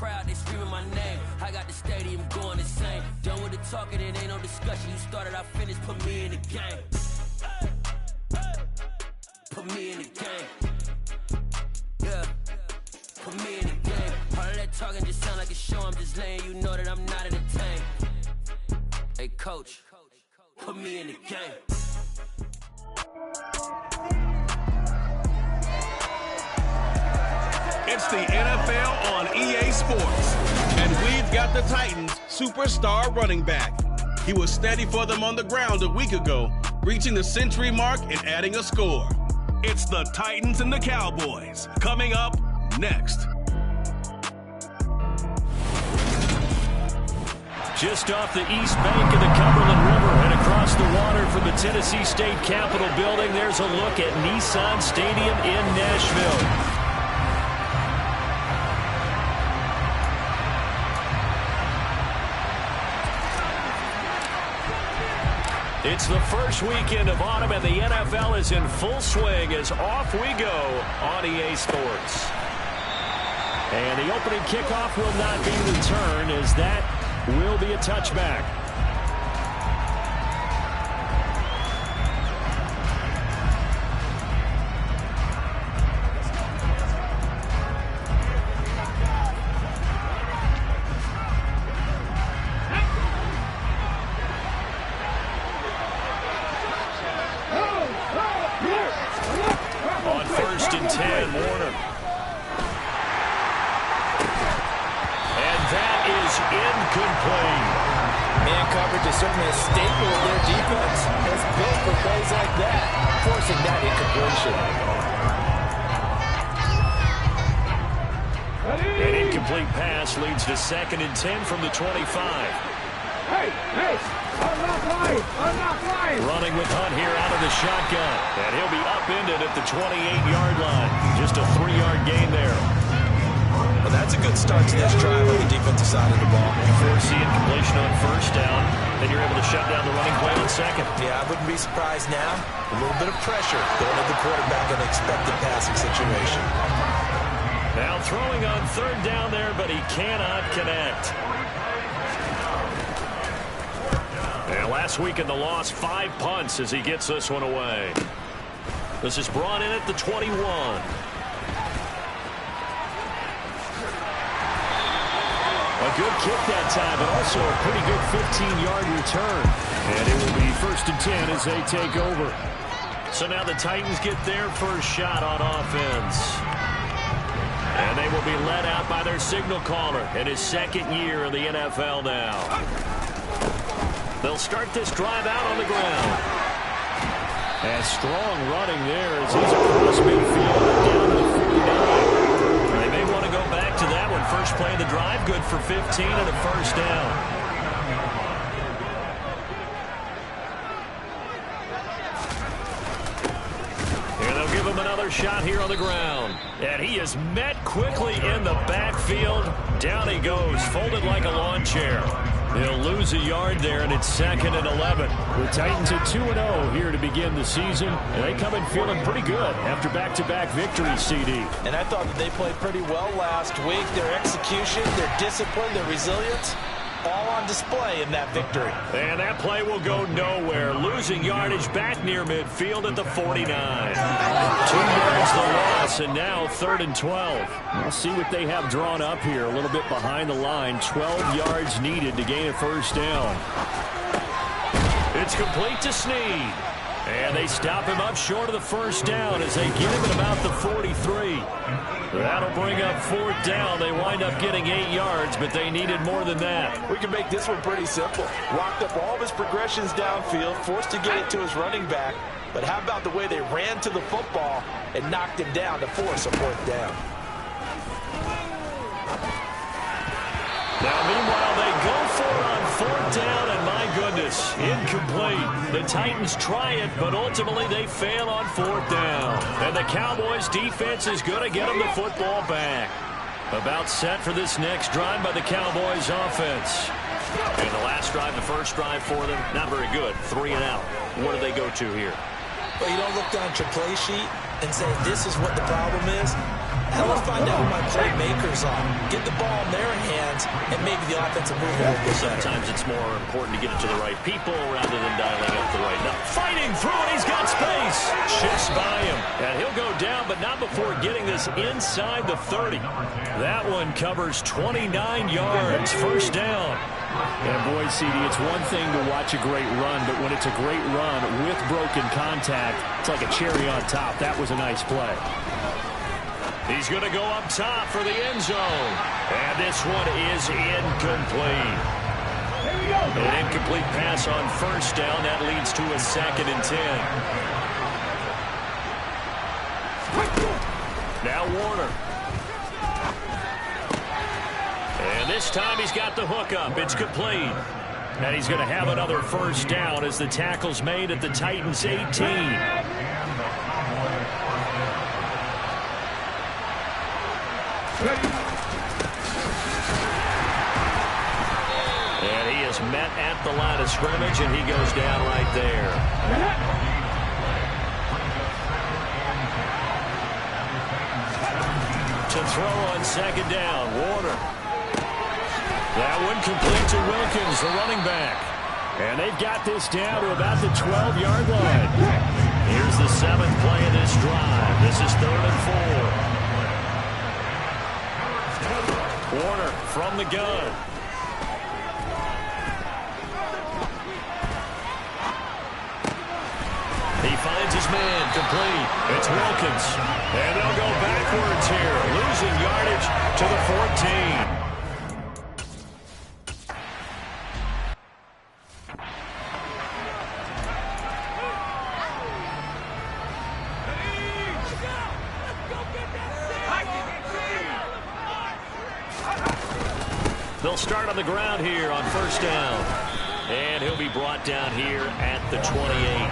crowd, they screaming my name. I got the stadium going insane. Done with the talking, it ain't no discussion. You started, I finished, put me in the game. Put me in the game. Yeah. Put me in the game. All of that talking just sound like a show. I'm just letting you know that I'm not entertained. Hey, coach, put me in the game. It's the NFL on EA Sports, and we've got the Titans' superstar running back. He was steady for them on the ground a week ago, reaching the century mark and adding a score. It's the Titans and the Cowboys, coming up next. Just off the east bank of the Cumberland River and across the water from the Tennessee State Capitol building, there's a look at Nissan Stadium in Nashville. It's the first weekend of autumn, and the NFL is in full swing as off we go on EA Sports. And the opening kickoff will not be returned, as that will be a touchback. On 1st and 10, Warner. And that is incomplete. Man coverage is certainly a staple of their defense. It's built for plays like that, forcing that incompletion. An incomplete pass leads to 2nd and 10 from the 25. Hey, I'm not flying. Running with Hunt here out of the shotgun. And he'll be upended at the 28-yard line. Just a 3-yard gain there. Well, that's a good start to this drive on the defensive side of the ball. You foresee incompletion on 1st down, then you're able to shut down the running play on 2nd. Yeah, I wouldn't be surprised now. A little bit of pressure going to the quarterback in an expected passing situation. Now throwing on 3rd down there, but he cannot connect. And last week in the loss, 5 punts as he gets this one away. This is brought in at the 21. A good kick that time, but also a pretty good 15-yard return. And it will be 1st and 10 as they take over. So now the Titans get their first shot on offense. And they will be led out by their signal caller in his 2nd year in the NFL now. They'll start this drive out on the ground. And strong running there as he's across midfield down to the 49. They may want to go back to that one. First play of the drive, good for 15 and a 1st down. And they'll give him another shot here on the ground. And he is met quickly in the backfield. Down he goes, folded like a lawn chair. They'll lose a yard there, and it's 2nd and 11. The Titans at 2-0 here to begin the season, and they come in feeling pretty good after back-to-back victories, CD. And I thought that they played pretty well last week. Their execution, their discipline, their resilience, all on display in that victory. And that play will go nowhere. Losing yardage back near midfield at the 49. 2 yards the loss, and now 3rd and 12. We'll see what they have drawn up here. A little bit behind the line. 12 yards needed to gain a 1st down. It's complete to Snead. And they stop him up short of the 1st down as they get him at about the 43. That'll bring up 4th down. They wind up getting 8 yards, but they needed more than that. We can make this one pretty simple. Locked up all of his progressions downfield, forced to get it to his running back. But how about the way they ran to the football and knocked him down to force a 4th down? Now, meanwhile, they go for it on 4th down, and my goodness, incomplete. The Titans try it, but ultimately they fail on 4th down. And the Cowboys' defense is going to get them the football back. About set for this next drive by the Cowboys' offense. And the last drive, the first drive for them, not very good. 3 and out. What do they go to here? Well, you don't look down at your play sheet and say, this is what the problem is. And let's find out who my playmakers are. Get the ball in their hands and maybe the offensive move a little bit better. Sometimes it's more important to get it to the right people rather than dialing up the right number. Fighting through it, he's got space. Shifts by him, and he'll go down, but not before getting this inside the 30. That one covers 29 yards, first down. And boy, CD, it's one thing to watch a great run, but when it's a great run with broken contact, it's like a cherry on top. That was a nice play. He's going to go up top for the end zone. And this one is incomplete. An incomplete pass on first down. That leads to a 2nd and 10. Now Warner. And this time he's got the hook up. It's complete. And he's going to have another first down as the tackle's made at the Titans 18. And he is met at the line of scrimmage, and he goes down right there. To throw on 2nd down, Warner. That one complete to Wilkins, the running back. And they've got this down to about the 12-yard line. Here's the 7th play of this drive. This is 3rd and 4. Warner from the gun. He finds his man, complete. It's Wilkins. And they'll go backwards here, losing yardage to the 14. They'll start on the ground here on first down. And he'll be brought down here at the 28.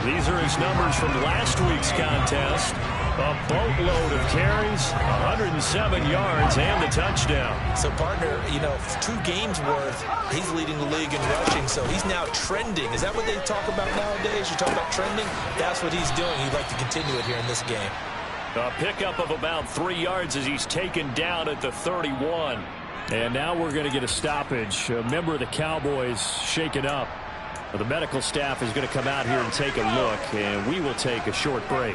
These are his numbers from last week's contest. A boatload of carries, 107 yards, and the touchdown. So, partner, you know, 2 games worth, he's leading the league in rushing, so he's now trending. Is that what they talk about nowadays? You talk about trending? That's what he's doing. He'd like to continue it here in this game. A pickup of about 3 yards as he's taken down at the 31. And now we're going to get a stoppage. A member of the Cowboys shaken up. The medical staff is going to come out here and take a look, and we will take a short break.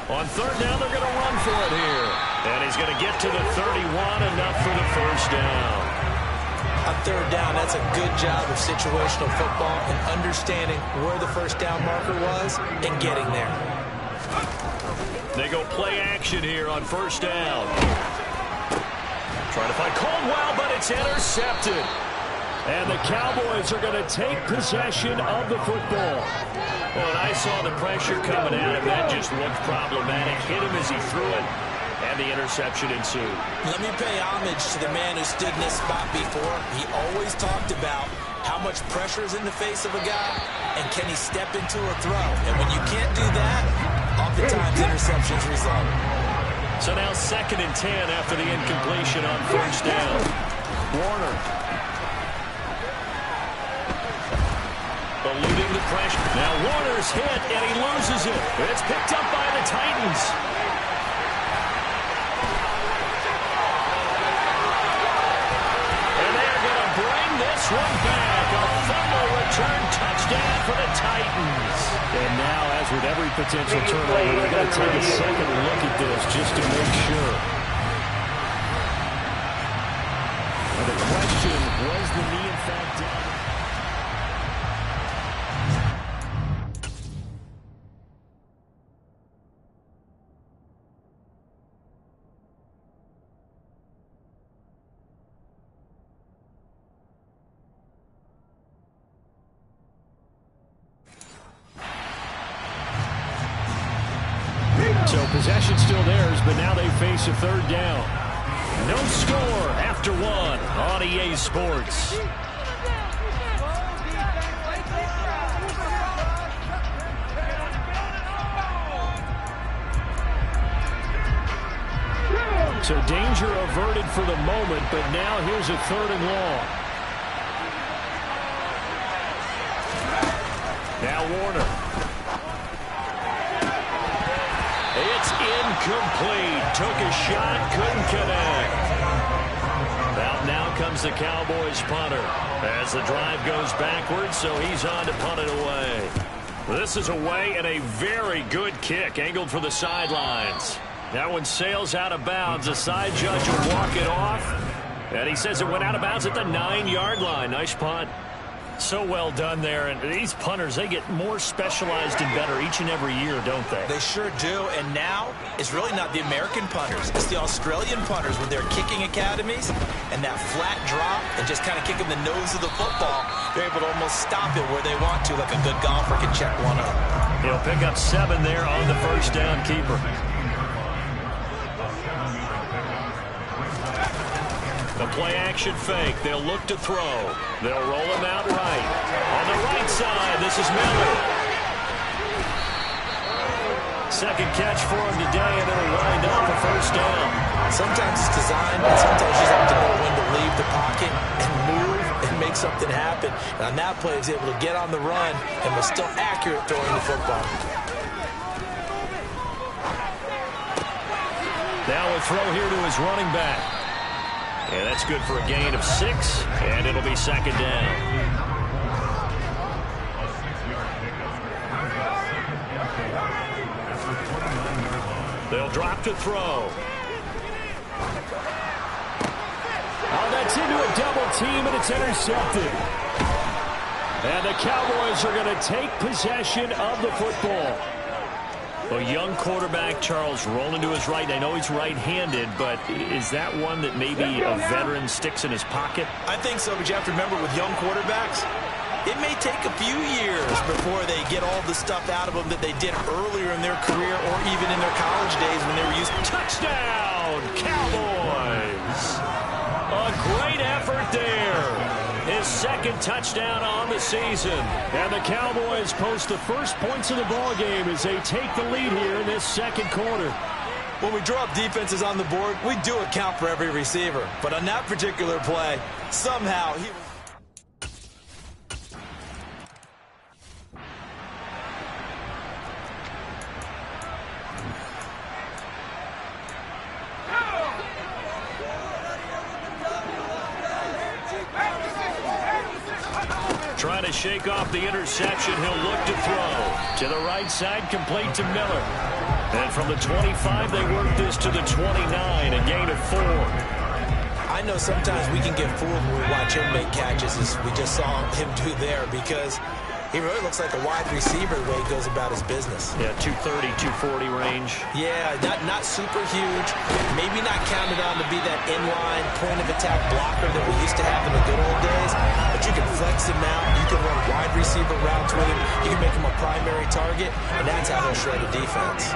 On 3rd down, they're going to run for it here. And he's going to get to the 31, enough for the first down. On 3rd down, that's a good job of situational football and understanding where the first down marker was and getting there. They go play action here on first down. Trying to find Caldwell, but it's intercepted. And the Cowboys are going to take possession of the football. Well, and I saw the pressure coming at him. That just looked problematic. Hit him as he threw it, and the interception ensued. Let me pay homage to the man who stood in this spot before. He always talked about how much pressure is in the face of a guy, and can he step into a throw. And when you can't do that, oftentimes interceptions result. So now 2nd and 10 after the incompletion on first down. Warner. Eluding the pressure. Now Warner's hit, and he loses it. It's picked up by the Titans. And they're going to bring this one back. A fumble return touchdown for the Titans. And now, as with every potential turnover, they're going to take a second look at this just to make sure. And the question, was the knee in fact down? So possession still theirs, but now they face a 3rd down. No score after 1 on EA Sports. So danger averted for the moment, but now here's a 3rd and long. Now Warner. It's incomplete. Took a shot, couldn't connect. Out now comes the Cowboys punter as the drive goes backwards, so he's on to punt it away. This is away and a very good kick, angled for the sidelines. That one sails out of bounds. The side judge will walk it off, and he says it went out of bounds at the 9-yard line. Nice punt. So well done there, and these punters, they get more specialized and better each and every year, don't they? They sure do, and now it's really not the American punters. It's the Australian punters with their kicking academies and that flat drop and just kind of kicking the nose of the football. They're able to almost stop it where they want to, like a good golfer can check one up. He'll pick up 7 there on the first down keeper. The play-action fake. They'll look to throw. They'll roll him out right. On the right side, this is Miller. Second catch for him today, and it'll wind up a first down. Sometimes it's designed, and sometimes you just have to know when to leave the pocket and move and make something happen. And on that play, he's able to get on the run and was still accurate throwing the football. Now a throw here to his running back. Yeah, that's good for a gain of 6, and it'll be second down. They'll drop to throw. Oh, that's into a double team, and it's intercepted. And the Cowboys are going to take possession of the football. A young quarterback, Charles, rolling to his right. I know he's right-handed, but is that one that maybe a veteran sticks in his pocket? I think so, but you have to remember with young quarterbacks, it may take a few years before they get all the stuff out of them that they did earlier in their career or even in their college days when they were used to. Touchdown, Cowboys! A great effort there. His second touchdown on the season. And the Cowboys post the first points of the ball game as they take the lead here in this second quarter. When we draw up defenses on the board, we do account for every receiver. But on that particular play, somehow he... Trying to shake off the interception. He'll look to throw. To the right side, complete to Miller. And from the 25, they work this to the 29, a gain of 4. I know sometimes we can get fooled when we watch him make catches, as we just saw him do there, because he really looks like a wide receiver the way he goes about his business. Yeah, 230, 240 range. Yeah, not super huge. Maybe not counted on to be that inline point-of-attack blocker that we used to have in the good old days. But you can flex him out. You can run wide receiver routes with him. You can make him a primary target, and that's how he'll shred a defense.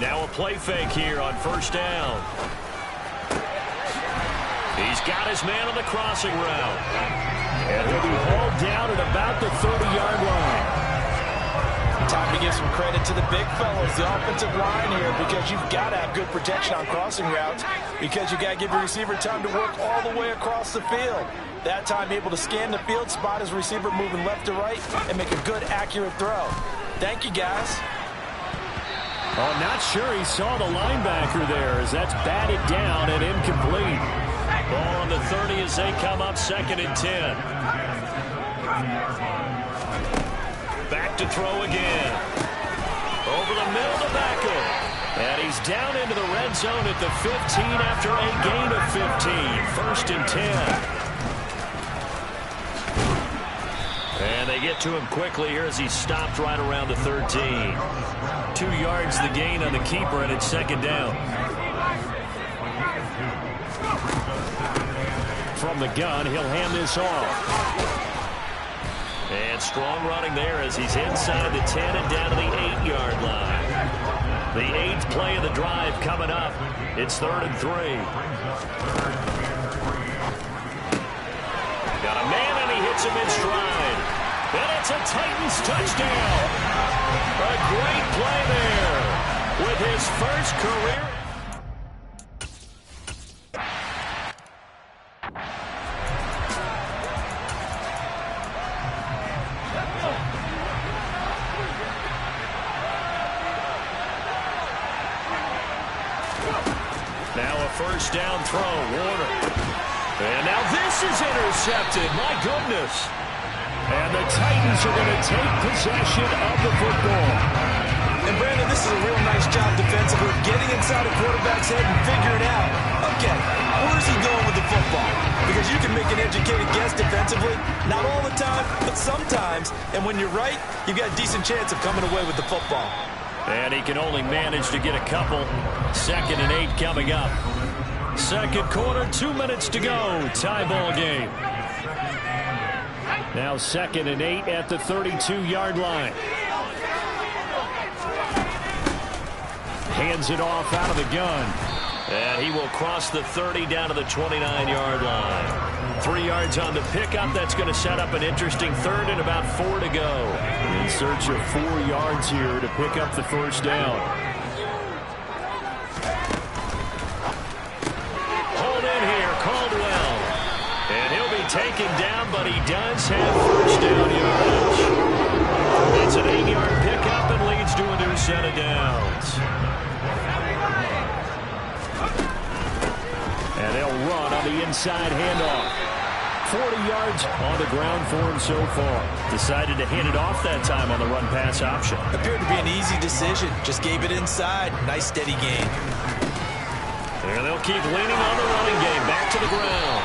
Now a play fake here on first down. He's got his man on the crossing route. And he'll be hauled down at about the 30-yard line. Time to give some credit to the big fellas, the offensive line here, because you've got to have good protection on crossing routes, because you've got to give your receiver time to work all the way across the field. That time able to scan the field, spot his receiver moving left to right, and make a good, accurate throw. Thank you, guys. Oh, not sure he saw the linebacker there as that's batted down and incomplete. Ball on the 30 as they come up 2nd and 10. Back to throw again. Over the middle to Beckham. And he's down into the red zone at the 15 after a gain of 15. 1st and 10. And they get to him quickly here as he stopped right around the 13. 2 yards the gain on the keeper, and it's 2nd down. From the gun, he'll hand this off. And strong running there as he's inside the 10 and down to the 8-yard line. The 8th play of the drive coming up. It's 3rd and 3. Got a man, and he hits him in stride. And it's a Titans touchdown. A great play there with his first career. first down throw. Warner. And now this is intercepted. My goodness. And the Titans are going to take possession of the football. And Brandon, this is a real nice job defensively, getting inside a quarterback's head and figuring out, okay, where's he going with the football? Because you can make an educated guess defensively, not all the time, but sometimes. And when you're right, you've got a decent chance of coming away with the football. And he can only manage to get a couple. 2nd and 8 coming up. Second quarter, 2 minutes to go. Tie ball game. Now 2nd and 8 at the 32-yard line. Hands it off out of the gun. And he will cross the 30 down to the 29-yard line. 3 yards on the pickup. That's going to set up an interesting 3rd and about 4 to go. In search of 4 yards here to pick up the first down. Hold in here, Caldwell. And he'll be taken down, but he does have first down yardage. It's an 8-yard pickup and leads to a new set of downs. And they'll run on the inside handoff. 40 yards on the ground for him so far. Decided to hand it off that time on the run-pass option. Appeared to be an easy decision. Just gave it inside. Nice steady gain. And they'll keep leaning on the running game. Back to the ground.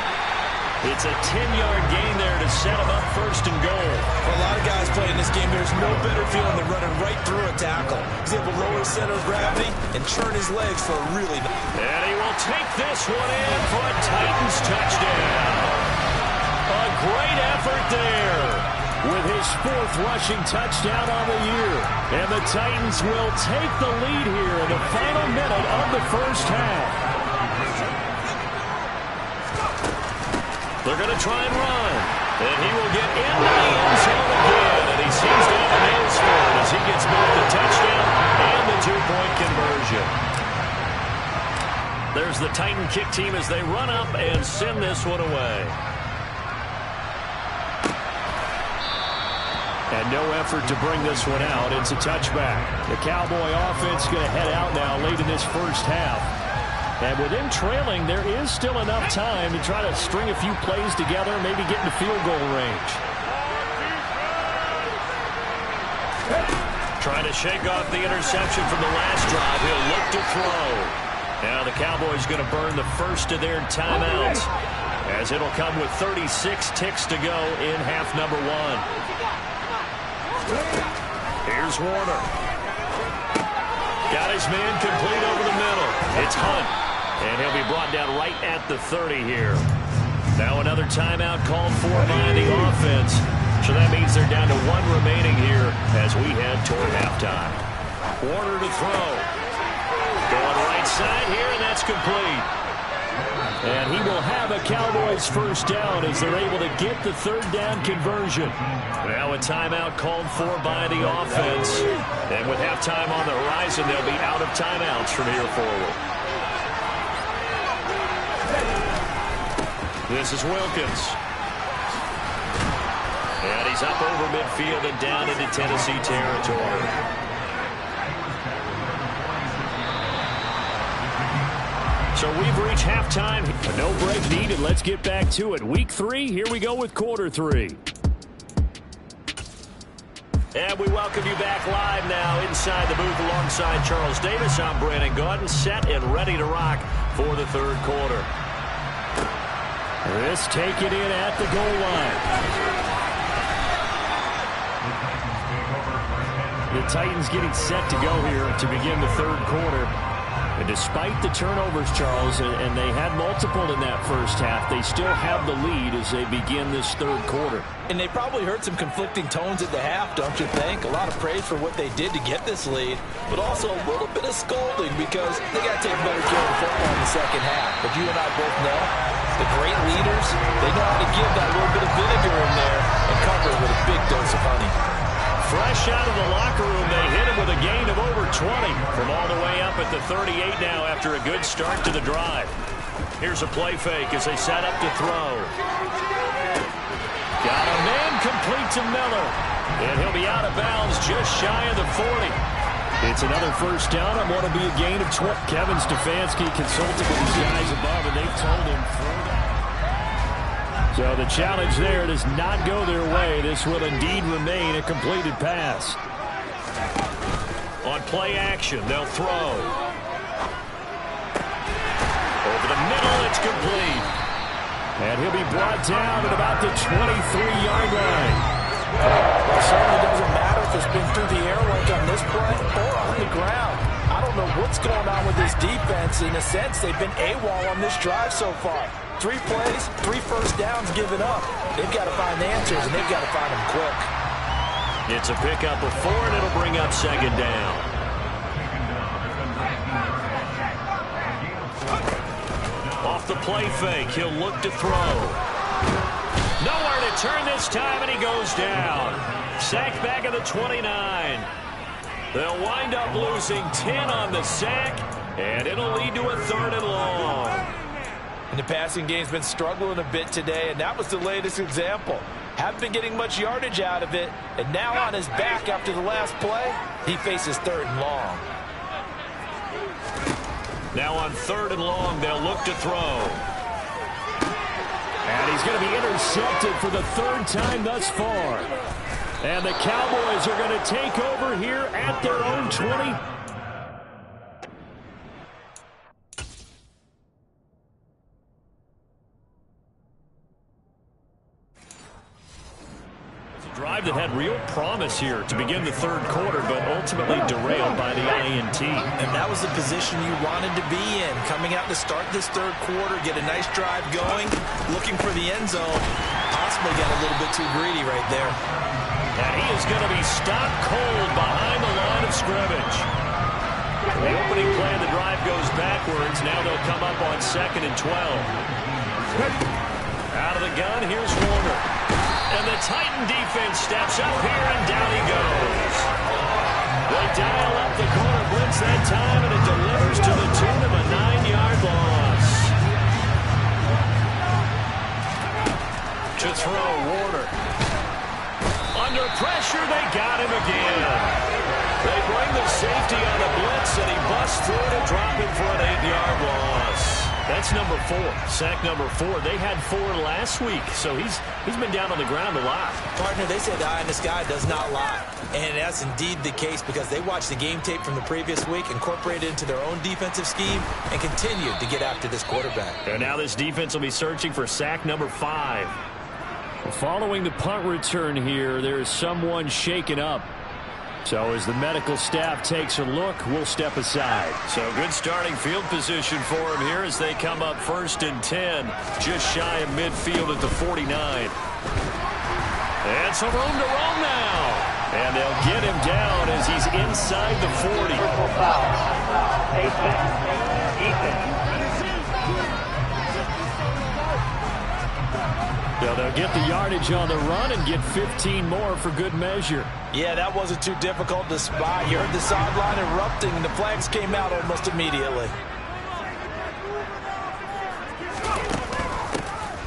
It's a 10-yard gain there to set him up first and goal. For a lot of guys playing this game, there's no better feeling than running right through a tackle. He's able to lower his center of gravity and turn his legs for a really... And he will take this one in for a Titans touchdown. A great effort there with his 4th rushing touchdown on the year. And the Titans will take the lead here in the final minute of the first half. They're going to try and run. And he will get into the end zone again. And he seems to have a nose for it as he gets both the touchdown and the 2-point conversion. There's the Titan kick team as they run up and send this one away. And no effort to bring this one out. It's a touchback. The Cowboy offense going to head out now late in this first half. And with them trailing, there is still enough time to try to string a few plays together, maybe get into field goal range. Trying to shake off the interception from the last drive. He'll look to throw. Now the Cowboys going to burn the first of their timeouts as it'll come with 36 ticks to go in half number 1. Here's Warner. Got his man complete over the middle. It's Hunt. And he'll be brought down right at the 30 here. Now another timeout called for by the offense. So that means they're down to 1 remaining here as we head toward halftime. Warner to throw. Going right side here, and that's complete. And he will have a Cowboys first down as they're able to get the 3rd down conversion. Now a timeout called for by the offense. And with halftime on the horizon, they'll be out of timeouts from here forward. This is Wilkins. And he's up over midfield and down into Tennessee territory. So we've reached halftime. No break needed. Let's get back to it. Week 3, here we go with quarter 3. And we welcome you back live now inside the booth alongside Charles Davis. I'm Brandon Gaudin, set and ready to rock for the 3rd quarter. This taken in at the goal line. The Titans getting set to go here to begin the 3rd quarter. And despite the turnovers, Charles, and they had multiple in that first half, they still have the lead as they begin this 3rd quarter. And they probably heard some conflicting tones at the half, don't you think? A lot of praise for what they did to get this lead, but also a little bit of scolding because they got to take better care of the football in the second half. But you and I both know the great leaders, they know how to give that little bit of vinegar in there and cover it with a big dose of honey. Fresh out of the locker room, they hit him with a gain of over 20 from all the way up at the 38 now after a good start to the drive. Here's a play fake as they set up to throw. Got a man complete to Miller. And he'll be out of bounds just shy of the 40. It's another first down on what will be a gain of 20. Kevin Stefanski consulted with his guys above, and they've told him throw that. So the challenge there does not go their way. This will indeed remain a completed pass. On play action, they'll throw. Over the middle, it's complete. And he'll be brought down at about the 23-yard line. It certainly doesn't matter if it's been through the air like on this play or on the ground. I don't know what's going on with this defense. In a sense, they've been AWOL on this drive so far. 3 plays, 3 first downs given up. They've got to find answers, and they've got to find them quick. It's a pickup of 4, and it'll bring up second down. Off the play fake, he'll look to throw. Nowhere to turn this time, and he goes down. Sacked back at the 29. They'll wind up losing 10 on the sack, and it'll lead to a 3rd and long. And the passing game's been struggling a bit today, and that was the latest example. Haven't been getting much yardage out of it, and now on his back after the last play, he faces 3rd and long. Now on 3rd and long, they'll look to throw. And he's going to be intercepted for the 3rd time thus far. And the Cowboys are going to take over here at their own 20. Drive that had real promise here to begin the 3rd quarter, but ultimately derailed by the INT. And that was the position you wanted to be in. Coming out to start this 3rd quarter, get a nice drive going, looking for the end zone. Possibly got a little bit too greedy right there. And he is going to be stopped cold behind the line of scrimmage. The opening play of the drive goes backwards. Now they'll come up on 2nd and 12. Out of the gun, here's Warner. And the Titan defense steps up here, and down he goes. They dial up the corner blitz that time, and it delivers to the tune of a 9-yard loss. To throw, Warner. Under pressure, they got him again. They bring the safety on the blitz, and he busts through to drop him for an 8-yard loss. That's number 4, sack number 4. They had 4 last week, so he's been down on the ground a lot. Partner, they say the eye in the sky does not lie. And that's indeed the case because they watched the game tape from the previous week, incorporated it into their own defensive scheme, and continued to get after this quarterback. And now this defense will be searching for sack number 5. Following the punt return here, there is someone shaken up. So as the medical staff takes a look, we'll step aside. So good starting field position for him here as they come up 1st and 10, just shy of midfield at the 49. And some room to roam now. And they'll get him down as he's inside the 40. So they'll get the yardage on the run and get 15 more for good measure. Yeah, that wasn't too difficult to spot. You heard the sideline erupting, and the flags came out almost immediately.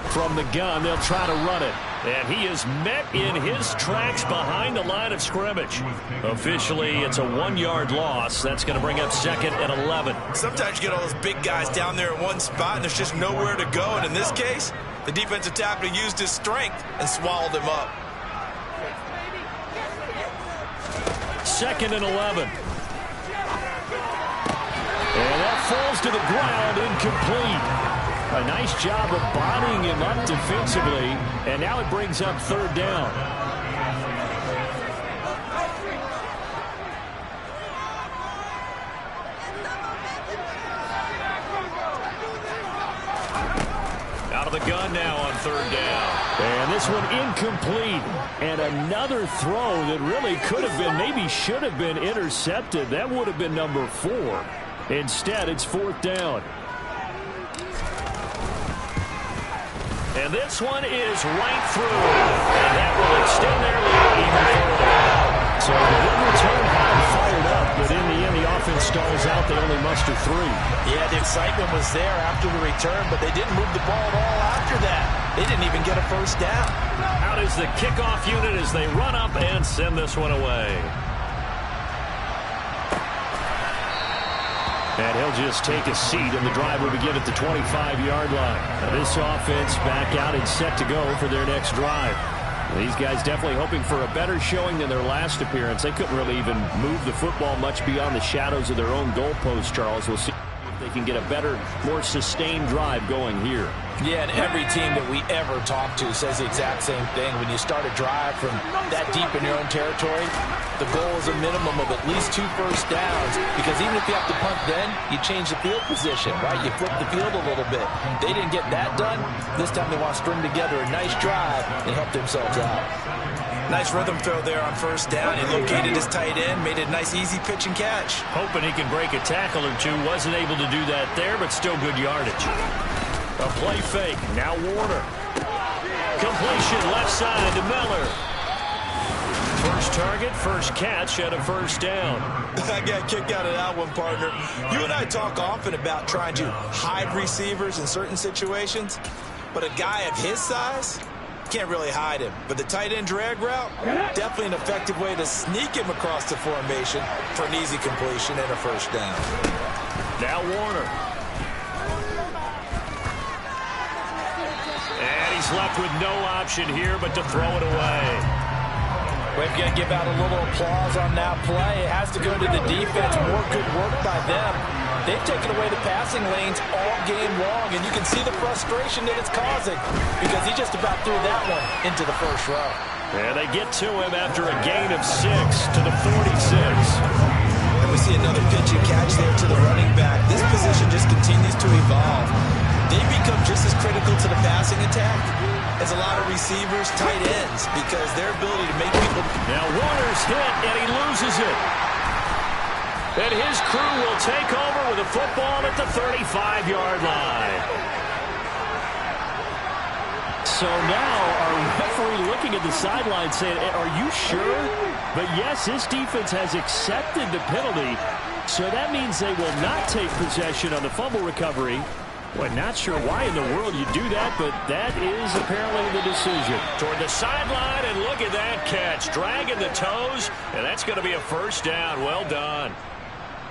From the gun, they'll try to run it. And he is met in his tracks behind the line of scrimmage. Officially, it's a 1-yard loss. That's going to bring up 2nd and 11. Sometimes you get all those big guys down there in one spot, and there's just nowhere to go. And in this case, the defensive tackle used his strength and swallowed him up. 2nd and 11. And that falls to the ground, incomplete. A nice job of bodying him up defensively, and now it brings up 3rd down. Out of the gun now on 3rd down. And this one incomplete. And another throw that really could have been, maybe should have been intercepted. That would have been number 4. Instead, it's 4th down. And this one is right through. And that will extend their lead even further. So the good return had them fired up, but in the end, the offense stalls out. They only muster 3. Yeah, the excitement was there after the return, but they didn't move the ball at all after that. They didn't even get a first down. Out is the kickoff unit as they run up and send this one away. And he'll just take a seat, and the drive will begin at the 25-yard line. Now this offense back out and set to go for their next drive. These guys definitely hoping for a better showing than their last appearance. They couldn't really even move the football much beyond the shadows of their own goalpost, Charles. We'll see if they can get a better, more sustained drive going here. Yeah, and every team that we ever talk to says the exact same thing. When you start a drive from that deep in your own territory, the goal is a minimum of at least 2 first downs, because even if you have to punt then, you change the field position, right? You flip the field a little bit. They didn't get that done. This time they want to string together a nice drive and help themselves out. Nice rhythm throw there on first down. He located his tight end, made it a nice easy pitch and catch. Hoping he can break a tackle or two. Wasn't able to do that there, but still good yardage. A play fake. Now Warner. Completion left side to Miller. First target, first catch, and a first down. I got a kick out of that one, partner. You and I talk often about trying to hide receivers in certain situations, but a guy of his size can't really hide him. But the tight end drag route, definitely an effective way to sneak him across the formation for an easy completion and a first down. Now Warner. And he's left with no option here but to throw it away. We've got to give out a little applause on that play. It has to go to the defense. More good work by them. They've taken away the passing lanes all game long, and you can see the frustration that it's causing because he just about threw that one into the first row. And they get to him after a gain of 6 to the 46. And we see another pitch and catch there to the running back. This position just continues to evolve. They become just as critical to the passing attack as a lot of receivers, tight ends, because their ability to make people... Now Warner's hit, and he loses it. And his crew will take over with a football at the 35-yard line. So now our referee looking at the sideline saying, are you sure? But yes, this defense has accepted the penalty, so that means they will not take possession on the fumble recovery. Well, not sure why in the world you do that, but that is apparently the decision. Toward the sideline, and look at that catch. Dragging the toes, and that's going to be a first down. Well done.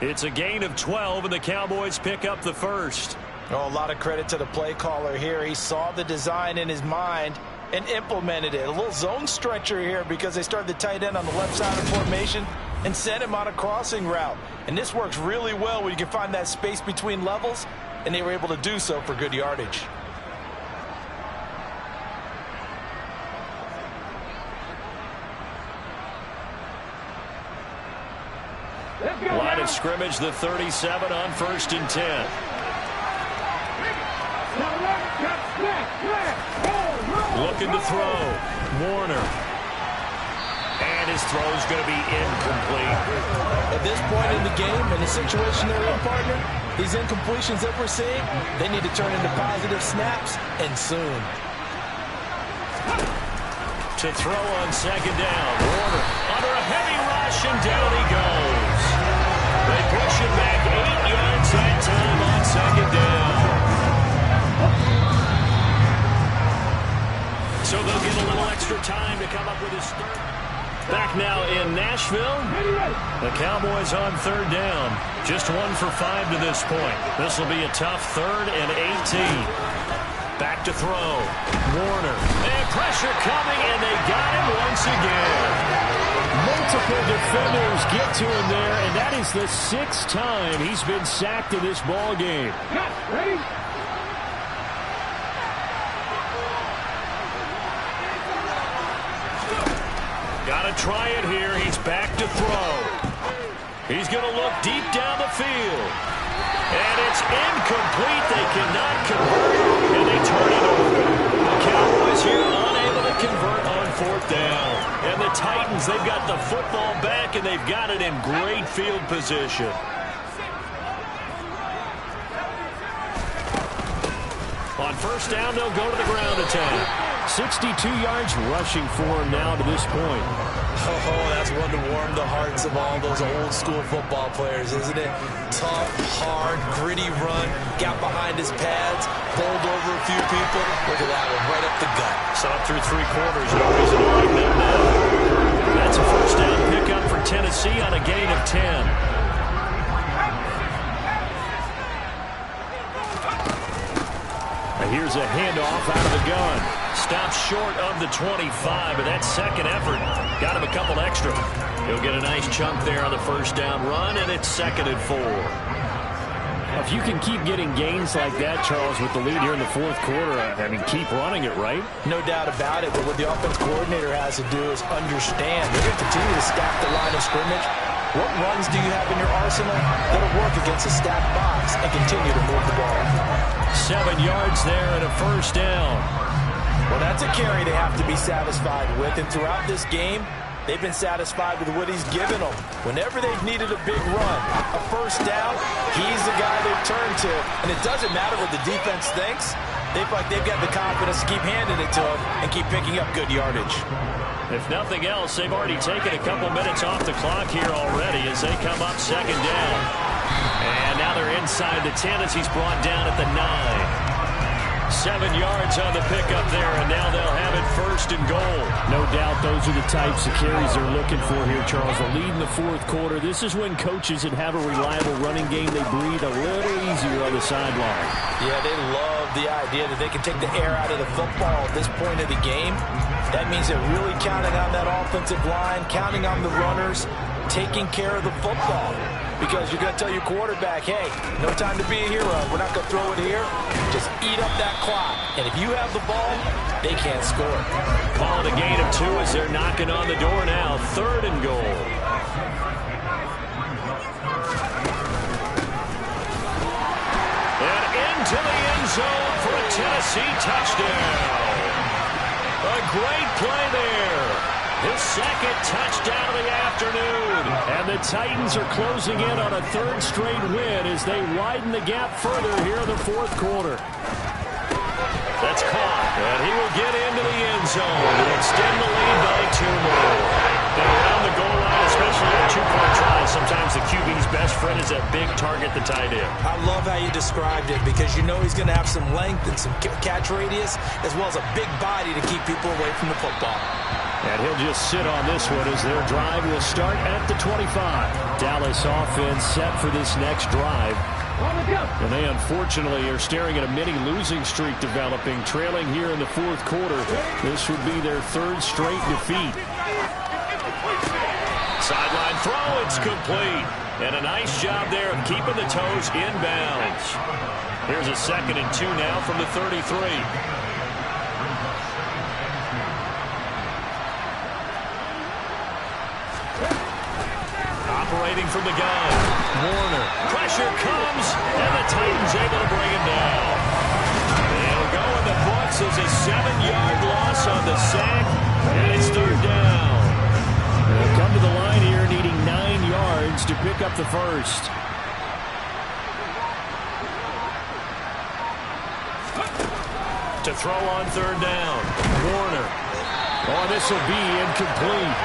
It's a gain of 12, and the Cowboys pick up the first. Oh, a lot of credit to the play caller here. He saw the design in his mind and implemented it. A little zone stretcher here because they started the tight end on the left side of formation and sent him on a crossing route. And this works really well when you can find that space between levels, and they were able to do so for good yardage. Line of scrimmage, the 37 on 1st and 10. Looking to throw. Warner. And his throw is going to be incomplete. At this point in the game, in the situation they're in, partner, these incompletions that we're seeing, they need to turn into positive snaps, and soon. To throw on 2nd down. Warner under a heavy rush, and down he goes. They push him back 8 yards that time on 2nd down. So they'll get a little extra time to come up with his third. Back now in Nashville. The Cowboys on 3rd down. Just 1 for 5 to this point. This will be a tough 3rd and 18. Back to throw. Warner. And pressure coming, and they got him once again. Multiple defenders get to him there, and that is the 6th time he's been sacked in this ball game. Ready? Got to try it here. He's back to throw. He's going to look deep down the field. And it's incomplete. They cannot convert, and they turn it over. The Cowboys here unable to convert on 4th down. And the Titans, they've got the football back, and they've got it in great field position. On 1st down, they'll go to the ground attack. 62 yards rushing for him now to this point. Oh, that's one to warm the hearts of all those old school football players, isn't it? Tough, hard, gritty run, got behind his pads, bowled over a few people. Look at that one, right up the gut. Saw through 3 quarters, no reason to like that now. That's a 1st down pickup for Tennessee on a gain of 10. Here's a handoff out of the gun. Stops short of the 25, but that second effort got him a couple extra. He'll get a nice chunk there on the first down run, and it's 2nd and 4. If you can keep getting gains like that, Charles, with the lead here in the fourth quarter, I mean, keep running it, right? No doubt about it, but what the offense coordinator has to do is understand. They're going to continue to stack the line of scrimmage. What runs do you have in your arsenal that'll work against a stacked box and continue to move the ball? 7 yards there and a first down. Well, that's a carry they have to be satisfied with, and throughout this game, they've been satisfied with what he's given them. Whenever they've needed a big run, a first down, he's the guy they've turned to. And it doesn't matter what the defense thinks. They feel like they've got the confidence to keep handing it to him and keep picking up good yardage. If nothing else, they've already taken a couple minutes off the clock here already as they come up 2nd down. And now they're inside the 10 as he's brought down at the 9. 7 yards on the pickup there, and now they'll have it 1st and goal. No doubt those are the types of carries they're looking for here, Charles. A lead in the fourth quarter. This is when coaches that have a reliable running game, they breathe a little easier on the sideline. Yeah, they love the idea that they can take the air out of the football at this point of the game. That means they're really counting on that offensive line, counting on the runners, taking care of the football. Because you're going to tell your quarterback, hey, no time to be a hero. We're not going to throw it here. Just eat up that clock. And if you have the ball, they can't score. Call it a gain of 2 as they're knocking on the door now. 3rd and goal. And into the end zone for a Tennessee touchdown. A great play there. His 2nd touchdown of the afternoon. And the Titans are closing in on a 3rd straight win as they widen the gap further here in the fourth quarter. That's caught, and he will get into the end zone and extend the lead by 2 more. And around the goal line, especially on 2-point tries, sometimes the QB's best friend is that big target, the tight end. I love how you described it because you know he's going to have some length and some catch radius as well as a big body to keep people away from the football. And he'll just sit on this one as their drive will start at the 25. Dallas offense set for this next drive. And they unfortunately are staring at a mini losing streak developing, trailing here in the fourth quarter. This would be their 3rd straight defeat. Sideline throw, it's complete. And a nice job there of keeping the toes inbounds. Here's a 2nd and 2 now from the 33. Operating from the gun. Warner. Pressure comes, and the Titans able to bring him down. They'll go in the books as a 7-yard loss on the sack, and it's 3rd down. They'll come to the line here needing 9 yards to pick up the first. To throw on 3rd down. Warner. Oh, this will be incomplete.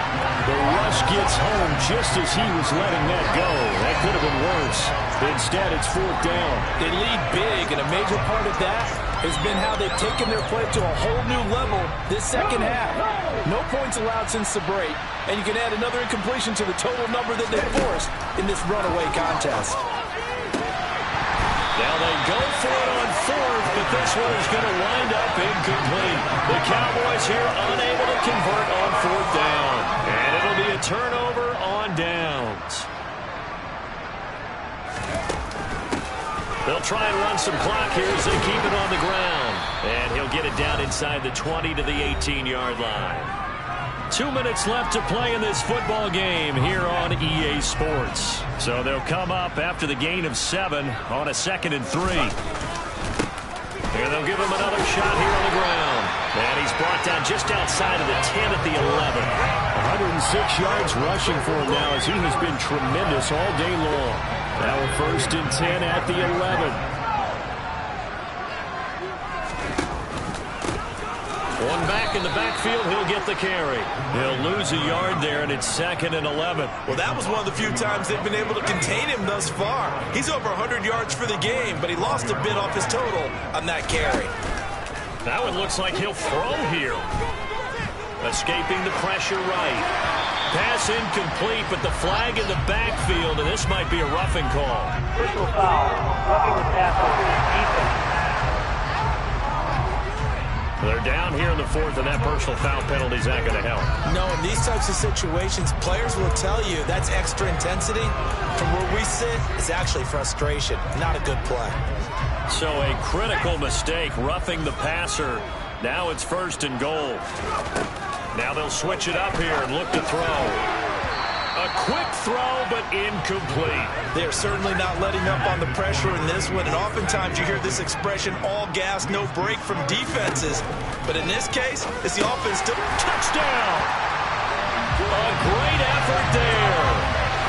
The rush gets home just as he was letting that go. That could have been worse. Instead, it's 4th down. They lead big, and a major part of that has been how they've taken their play to a whole new level this second half. No points allowed since the break, and you can add another incompletion to the total number that they forced in this runaway contest. Now they go for it on 4th, but this one is going to wind up incomplete. The Cowboys here unable to convert on 4th down. And it'll be a turnover on downs. They'll try and run some clock here as they keep it on the ground. And he'll get it down inside the 20 to the 18-yard line. 2 minutes left to play in this football game here on EA Sports. So they'll come up after the gain of 7 on a 2nd and 3. And they'll give him another shot here on the ground. And he's brought down just outside of the 10 at the 11. 106 yards rushing for him now as he has been tremendous all day long. Now a 1st and 10 at the 11. One back in the backfield, he'll get the carry. He'll lose a yard there, and it's 2nd and 11. Well, that was one of the few times they've been able to contain him thus far. He's over 100 yards for the game, but he lost a bit off his total on that carry. That one looks like he'll throw here. Escaping the pressure right. Pass incomplete, but the flag in the backfield, and this might be a roughing call. Personal foul, roughing the passer, defense. They're down here in the fourth, and that personal foul penalty is not going to help. No, in these types of situations, players will tell you that's extra intensity. From where we sit, it's actually frustration, not a good play. So a critical mistake, roughing the passer. Now it's 1st and goal. Now they'll switch it up here and look to throw. A quick throw, but incomplete. They're certainly not letting up on the pressure in this one, and oftentimes you hear this expression, all gas, no break from defenses. But in this case, it's the offense to touchdown. A great effort there.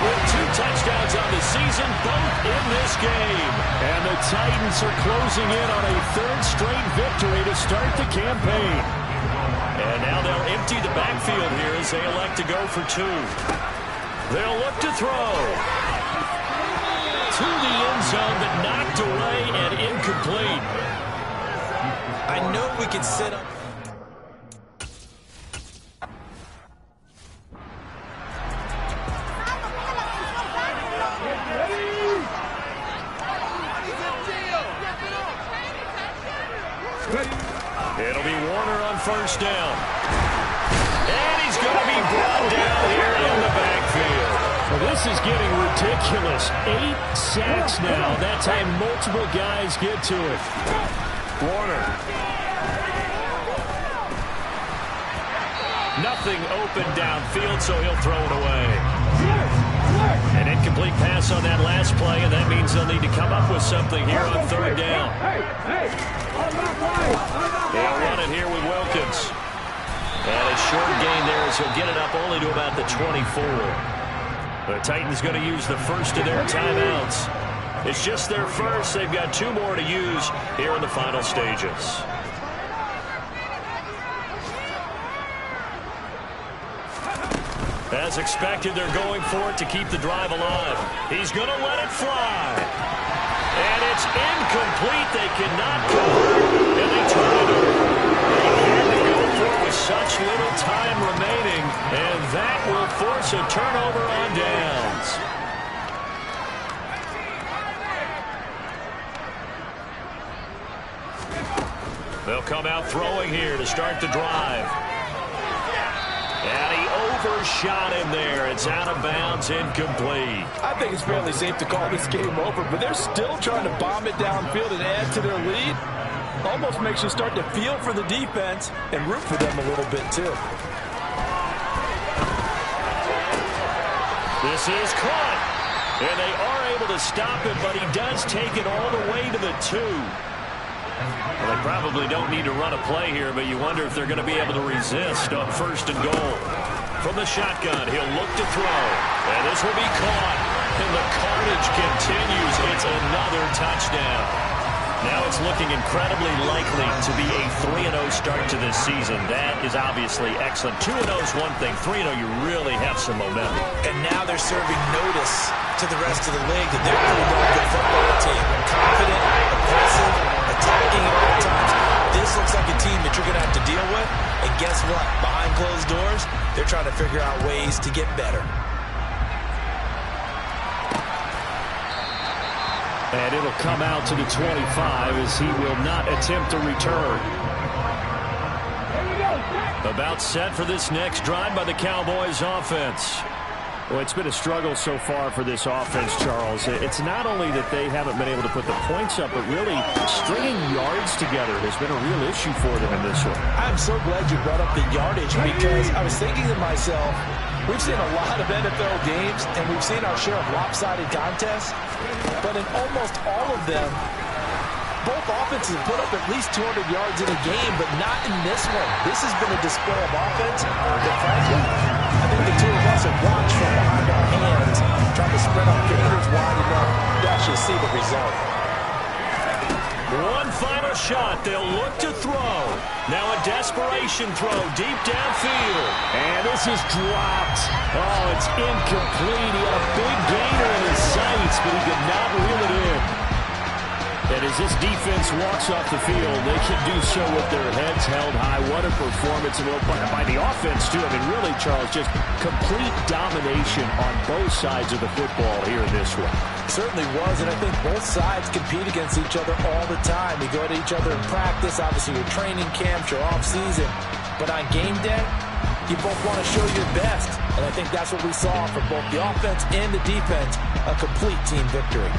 With 2 touchdowns on the season, both in this game. And the Titans are closing in on a 3rd straight victory to start the campaign. And now they'll empty the backfield here as they elect to go for 2. They'll look to throw. To the end zone, but knocked away and incomplete. I know we can set up. It'll be Warner on 1st down. And he's going to be brought down here in the backfield. Well, this is getting ridiculous. 8 sacks now. That time multiple guys get to it. Warner. Nothing open downfield, so he'll throw it away. An incomplete pass on that last play, and that means they'll need to come up with something here on 3rd down. They'll run it here with Wilkins. And a short gain there as he'll get it up only to about the 24. The Titans going to use the first of their timeouts. It's just their first. They've got 2 more to use here in the final stages. As expected, they're going for it to keep the drive alive. He's going to let it fly. And it's incomplete. They cannot convert, and they turn it over. They had to go for it with such little time remaining, and that will force a turnover on downs. They'll come out throwing here to start the drive. And he overshot him there. It's out of bounds, incomplete. I think it's fairly safe to call this game over, but they're still trying to bomb it downfield and add to their lead. Almost makes you start to feel for the defense and root for them a little bit, too. This is caught. And they are able to stop it, but he does take it all the way to the 2. Well, they probably don't need to run a play here, but you wonder if they're going to be able to resist on 1st and goal. From the shotgun, he'll look to throw. And this will be caught. And the carnage continues. It's another touchdown. Now it's looking incredibly likely to be a 3-0 start to this season. That is obviously excellent. 2-0 is one thing. 3-0, you really have some momentum. And now they're serving notice to the rest of the league that they're a pretty darn good football team. Confident, aggressive, attacking at all times. This looks like a team that you're going to have to deal with. And guess what? Behind closed doors, they're trying to figure out ways to get better. And it'll come out to the 25 as he will not attempt to return. About set for this next drive by the Cowboys offense. Well, it's been a struggle so far for this offense, Charles. It's not only that they haven't been able to put the points up, but really stringing yards together has been a real issue for them in this one. I'm so glad you brought up the yardage because I was thinking to myself, we've seen a lot of NFL games and we've seen our share of lopsided contests, but in almost all of them, both offenses put up at least 200 yards in a game, but not in this one. This has been a display of offense that, frankly, I think the two of us have watched from behind our hands, trying to spread our fingers wide enough to actually see the result. One final shot. They'll look to throw. Now a desperation throw deep downfield. And this is dropped. Oh, it's incomplete. He had a big gainer in his sights, but he could not reel it in. And as this defense walks off the field, they can do so with their heads held high. What a performance by the offense, too. I mean, really, Charles, just complete domination on both sides of the football here in this one. Certainly was, and I think both sides compete against each other all the time. You go to each other in practice, obviously your training camps, your off-season, but on game day, you both want to show your best, and I think that's what we saw from both the offense and the defense, a complete team victory.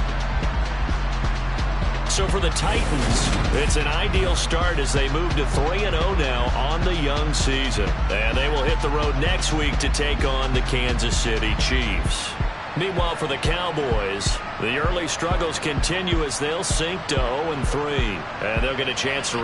So for the Titans, it's an ideal start as they move to 3-0 now on the young season. And they will hit the road next week to take on the Kansas City Chiefs. Meanwhile, for the Cowboys, the early struggles continue as they'll sink to 0-3. And they'll get a chance to